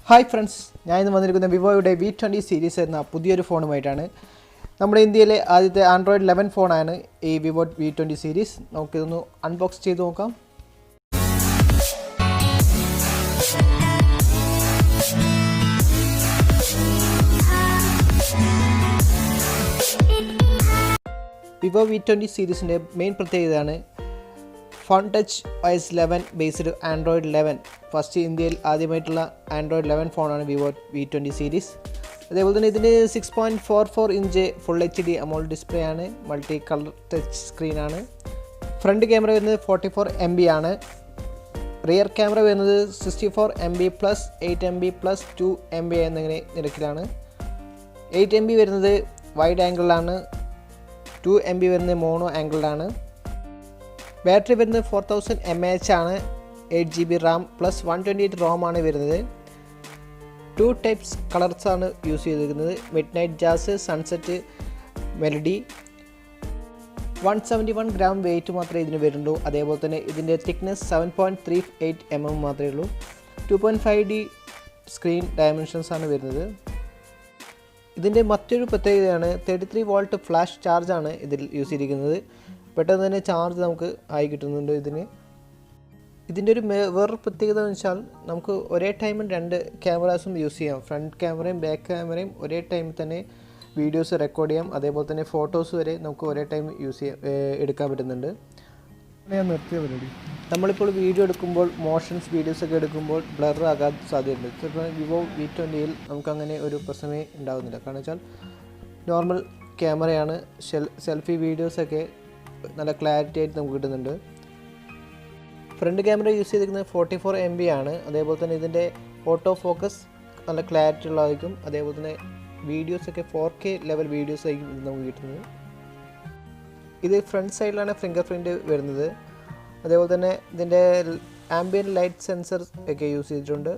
Hi friends, I am Vivo V20 series എന്ന പുതിയൊരു ഫോണുമായിട്ടാണ്. നമ്മുടെ ഇന്ത്യയിലെ ആദ്യത്തെ Android 11 ഫോണാണ് ഈ Vivo V20 സീരീസ്. നമുക്ക് ഇതൊന്ന് അൺബോക്സ് ചെയ്തു നോക്കാം. Vivo V20 സീരീസിന്റെ മെയിൻ പ്രത്യേകതയാണ് Fun Touch OS 11 based Android 11. First ഇന്ത്യയിൽ ആദ്യമായിട്ടുള്ള ആൻഡ്രോയിഡ് 11 ഫോണാണ് Vivo V20 സീരീസ്. അതേപോലെ തന്നെ ഇതിന് 6.44 inch full HD AMOLED display ആണ്, മൾട്ടി കളർ ടച്ച് സ്ക്രീനാണ്. ഫ്രണ്ട് ക്യാമറ വരുന്നത് 44 MB ആണ്. റിയർ ക്യാമറ വരുന്നത് 64 MB plus 8 MB plus 2 MB എന്നിങ്ങനെ നിരക്കിലാണ്. 8 MB വരുന്നത് വൈഡ് ആംഗിളിലാണ്, 2 MB വരുന്നത് മോണോ ആംഗിളിലാണ്. ബാറ്ററി വരുന്നത് 4000 mAh ആണ്, 8GB RAM പ്ലസ് 128 ROM ആണ് വരുന്നത്. 2 ടൈപ്സ് കളേഴ്സാണ് യൂസ് ചെയ്തിരിക്കുന്നത്, mid night jazz, sunset, melody. 171 gram weight മാത്രമേ ഇതിന് വരുന്നുള്ളൂ. അതേപോലെ തന്നെ ഇതിൻ്റെ തിക്നെസ് 7.38 mm മാത്രമേ ഉള്ളൂ. 2.5D സ്ക്രീൻ ഡയമെൻഷൻസ് ആണ് വരുന്നത്. ഇതിൻ്റെ മറ്റൊരു പ്രത്യേകതയാണ് 33 വോൾട്ട് ഫ്ലാഷ് ചാർജാണ് ഇതിൽ യൂസ് ചെയ്തിരിക്കുന്നത്. പെട്ടെന്ന് തന്നെ ചാർജ് നമുക്ക് ആയി കിട്ടുന്നുണ്ട്. ഇതിൻ്റെ ഒരു വേറൊരു പ്രത്യേകത എന്ന് വെച്ചാൽ നമുക്ക് ഒരേ ടൈമിൽ രണ്ട് ക്യാമറാസും യൂസ് ചെയ്യാം. ഫ്രണ്ട് ക്യാമറയും ബാക്ക് ക്യാമറയും ഒരേ ടൈമിൽ തന്നെ വീഡിയോസ് റെക്കോർഡ് ചെയ്യാം. അതേപോലെ തന്നെ ഫോട്ടോസ് വരെ നമുക്ക് ഒരേ ടൈം എടുക്കാൻ പറ്റുന്നുണ്ട്. നമ്മളിപ്പോൾ വീഡിയോ എടുക്കുമ്പോൾ മോഷൻസ് വീഡിയോസൊക്കെ എടുക്കുമ്പോൾ ബ്ലർ ആകാൻ സാധ്യതയുണ്ട്. ചിലപ്പോൾ Vivo V20യിൽ നമുക്കങ്ങനെ ഒരു പ്രശ്നമേ ഉണ്ടാകുന്നില്ല. കാരണം വെച്ചാൽ നോർമൽ ക്യാമറയാണ്. സെൽഫി വീഡിയോസൊക്കെ നല്ല ക്ലാരിറ്റി ആയിട്ട് നമുക്ക് കിട്ടുന്നുണ്ട്. ഫ്രണ്ട് ക്യാമറ യൂസ് ചെയ്തിരിക്കുന്നത് 44 MB ആണ്. അതേപോലെ തന്നെ ഇതിൻ്റെ ഓട്ടോ ഫോക്കസ് നല്ല ക്ലാരിറ്റി ഉള്ളതായിരിക്കും. അതേപോലെ തന്നെ വീഡിയോസൊക്കെ 4K ലെവൽ വീഡിയോസ് ആയിരിക്കും ഇത് നമുക്ക് കിട്ടുന്നത്. ഇത് ഫ്രണ്ട് സൈഡിലാണ് ഫിംഗർ പ്രിൻറ്റ് വരുന്നത്. അതേപോലെ തന്നെ ഇതിൻ്റെ ആംബിയൻറ്റ് ലൈറ്റ് സെൻസർ ഒക്കെ യൂസ് ചെയ്തിട്ടുണ്ട്.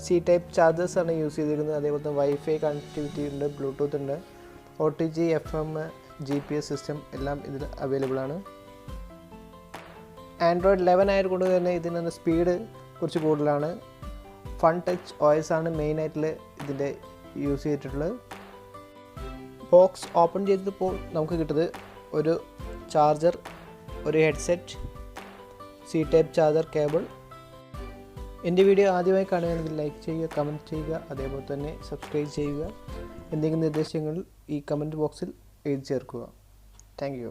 C ടൈപ്പ് ചാർജേഴ്സാണ് യൂസ് ചെയ്തിരിക്കുന്നത്. അതേപോലെ തന്നെ വൈഫൈ കണക്ടിവിറ്റി ഉണ്ട്, ബ്ലൂടൂത്ത് ഉണ്ട്, OTG FM GPS സിസ്റ്റം എല്ലാം ഇതിൽ അവൈലബിൾ ആണ്. ആൻഡ്രോയിഡ് 11 ആയതുകൊണ്ട് തന്നെ ഇതിന് സ്പീഡ് കുറച്ച് കൂടുതലാണ്. ഫൺ ടച്ച് OS ആണ് മെയിനായിട്ടുള്ള ഇതിൻ്റെ യൂസ് ചെയ്തിട്ടുള്ളത്. ബോക്സ് ഓപ്പൺ ചെയ്തപ്പോൾ നമുക്ക് കിട്ടുന്നത് ഒരു ചാർജർ, ഒരു headset, C type charger cable. എൻ്റെ വീഡിയോ ആദ്യമായി കാണുകയാണെങ്കിൽ ലൈക്ക് ചെയ്യുക, കമൻറ്റ് ചെയ്യുക, അതേപോലെ തന്നെ സബ്സ്ക്രൈബ് ചെയ്യുക. എന്തെങ്കിലും നിർദ്ദേശങ്ങൾ ഈ കമൻറ്റ് ബോക്സിൽ എഴുതി ചേർക്കുക. Thank you.